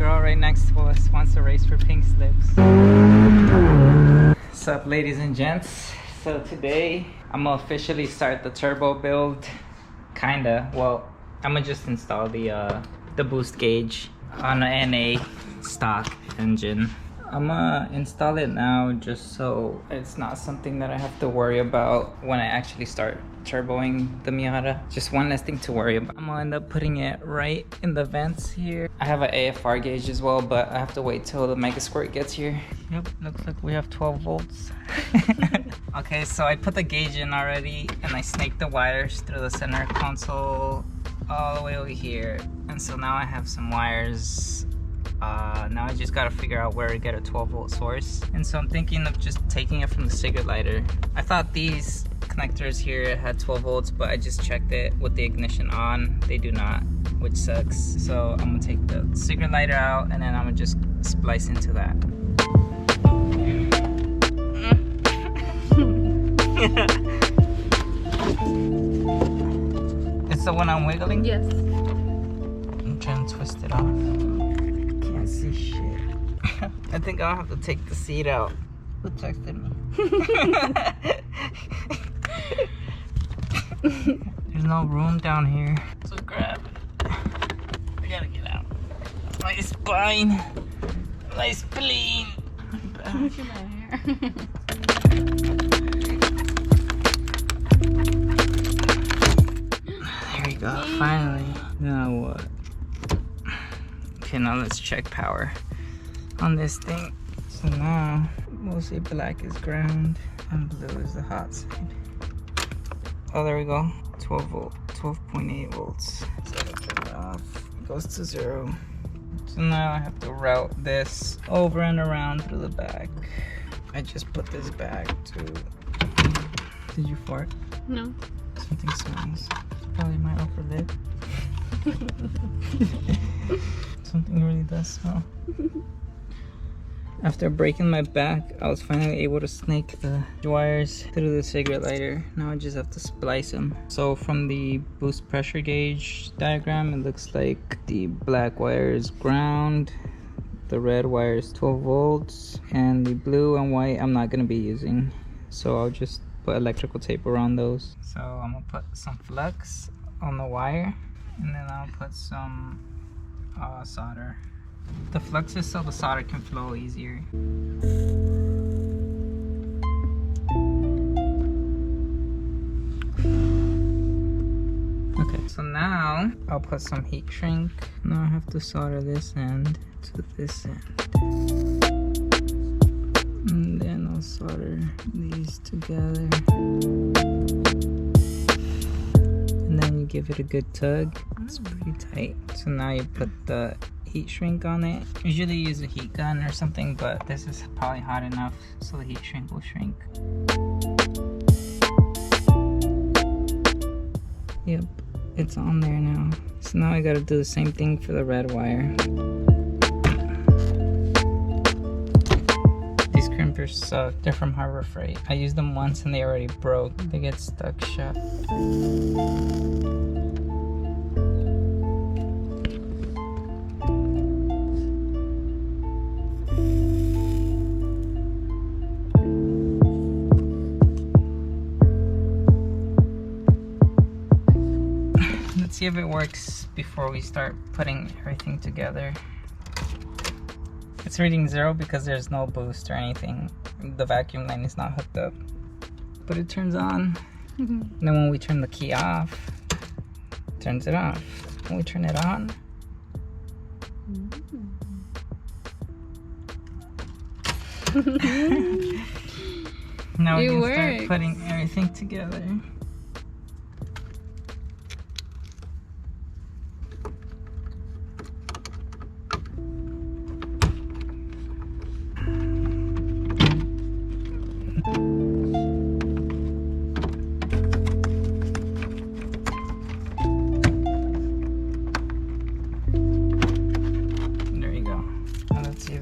girl right next to us wants to race for pink slips. What's up, ladies and gents? So today I'm gonna officially start the turbo build. Kinda. Well, I'm gonna just install the boost gauge on an NA stock engine. I'm gonna install it now just so it's not something that I have to worry about when I actually start turboing the Miata. Just one less thing to worry about. I'm gonna end up putting it right in the vents here. I have an AFR gauge as well, but I have to wait till the Mega Squirt gets here. Yep, looks like we have 12 volts. Okay, so I put the gauge in already and I snaked the wires through the center console all the way over here. And so now I have some wires. Now I just gotta figure out where to get a 12 volt source. And so I'm thinking of just taking it from the cigarette lighter. I thought these connectors here had 12 volts, but I just checked it with the ignition on. They do not, which sucks. So I'm gonna take the cigarette lighter out and then I'm gonna just splice into that. It's the one I'm wiggling? Yes. I'm trying to twist it off. Can't see shit. I think I'll have to take the seat out. Who texted me? There's no room down here. So grab it. I gotta get out. My spine. My spleen. Look at my hair. There we go, finally. Now what? Okay, now let's check power on this thing. So now, mostly black is ground and blue is the hot side. Oh, there we go. 12 volt, 12.8 volts. So I turn it off. It goes to 0. So now I have to route this over and around through the back. I just put this back to... Did you fart? No. Something smells. Probably my upper lip. Something really does smell. After breaking my back, I was finally able to snake the wires through the cigarette lighter. Now I just have to splice them. So from the boost pressure gauge diagram, it looks like the black wire is ground, the red wire is 12 volts, and the blue and white I'm not gonna be using. So I'll just put electrical tape around those. So I'm gonna put some flux on the wire, and then I'll put some solder. The flux is so the solder can flow easier. Okay, so now I'll put some heat shrink. Now I have to solder this end to this end. And then I'll solder these together. And then you give it a good tug. It's pretty tight. So now you put the heat shrink on it. Usually use a heat gun or something, but this is probably hot enough so the heat shrink will shrink. Yep, it's on there now. So now I gotta do the same thing for the red wire. These crimpers suck. They're from Harbor Freight. I used them once and they already broke. They get stuck shut. Let's see if it works before we start putting everything together. It's reading 0 because there's no boost or anything. The vacuum line is not hooked up. But it turns on. And then when we turn the key off, it turns it off. When we turn it on, now we can start putting everything together.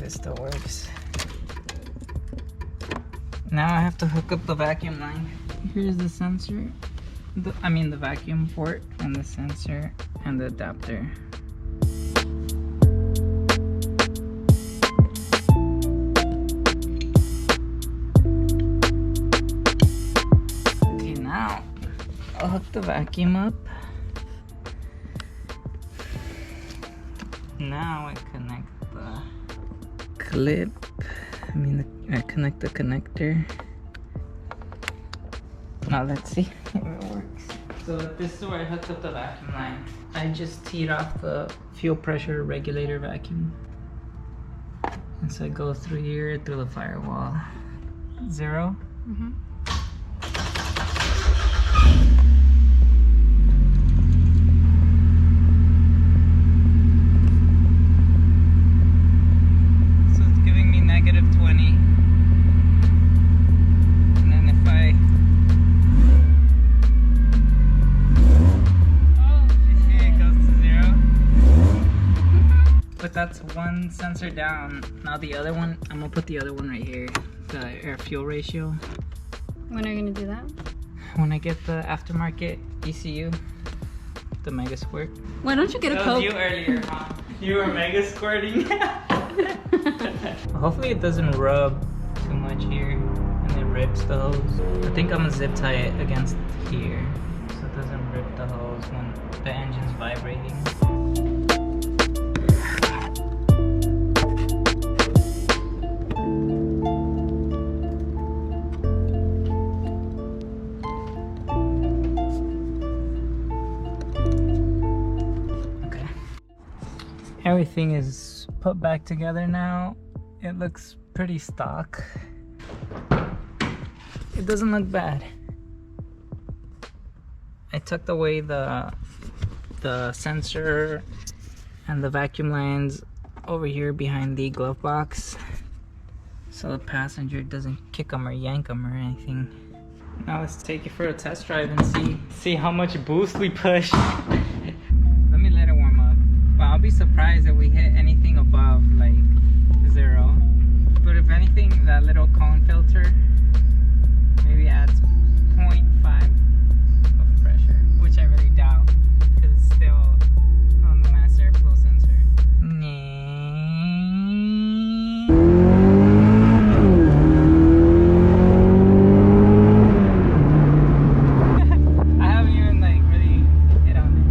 It still works. Now I have to hook up the vacuum line. Here's the sensor, the vacuum port, and the sensor and the adapter. hook the vacuum up. Now I connect the clip. I connect the connector. Now let's see if it works. So this is where I hooked up the vacuum line. I just teed off the fuel pressure regulator vacuum. And so it goes through here, through the firewall. 0. Mm-hmm. So it's giving me -20. And then if I... Oh, you see it goes to 0. But that's one sensor down. Now the other one, I'm gonna put the other one right here. The air fuel ratio. When are you gonna do that? When I get the aftermarket ECU, the Mega Squirt. Why don't you get a That Coke? was you earlier, huh? You were Mega Squirting. Hopefully it doesn't rub too much here and it rips the hose. I think I'm gonna zip tie it against here so it doesn't rip the hose when the engine's vibrating. Everything is put back together now. It looks pretty stock. It doesn't look bad. I tucked away the sensor and the vacuum lines over here behind the glove box so the passenger doesn't kick them or yank them or anything. Now let's take it for a test drive and see how much boost we push. Let me let it warm up. Well, I'll be surprised if we hit anything above like 0. But if anything, that little cone filter maybe adds 0.5 of pressure, which I really doubt because it's still on the mass airflow sensor. I haven't even like really hit on it.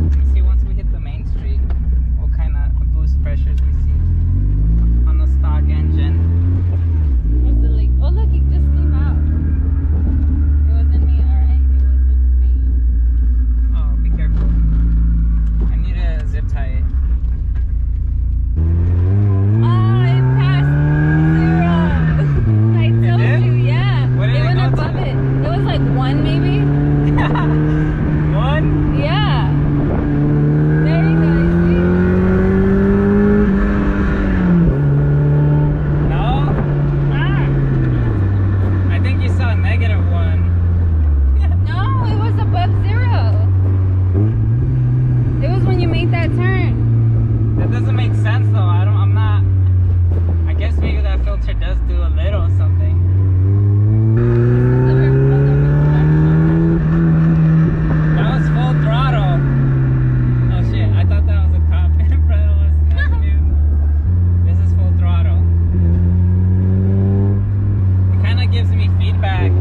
Let me see once we hit the main street what kind of boost pressures we see on the stock engine. What's the leak? Oh look, it just came out. It wasn't me, alright? It wasn't me. Oh, be careful. I need to zip tie it. Oh, it passed 0. I told did? you, yeah. What did it it went go above to? it. It was like 1 maybe. 1? Yeah. There you go, you see? No? Ah. I think you saw -1. No, it was above 0. It was when you made that turn. That doesn't make sense though. I guess maybe that filter does do a little something. That was full throttle. Oh shit, I thought that was a cop in front of us. That's new. This is full throttle. It kind of gives me feedback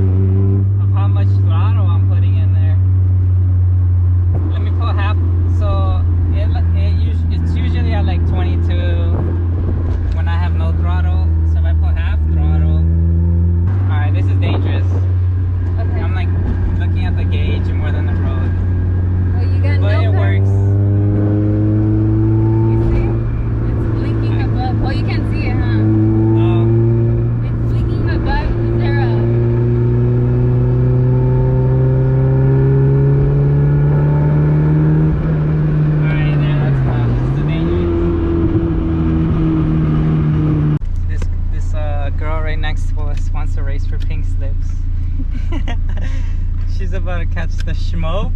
of how much throttle I'm putting in there. Let me pull half. So it's usually at like 22 when I have no throttle. So if I put half throttle, alright, this is dangerous. Okay. I'm like looking at the gauge more than the road. Well, you got But no it power. works. You see? It's blinking above. Oh, you can't see it, huh? Oh, It's blinking above 0. alright, there, that's enough. It's too dangerous. This girl right next to us wants to race for pink slips. She's about to catch the smoke.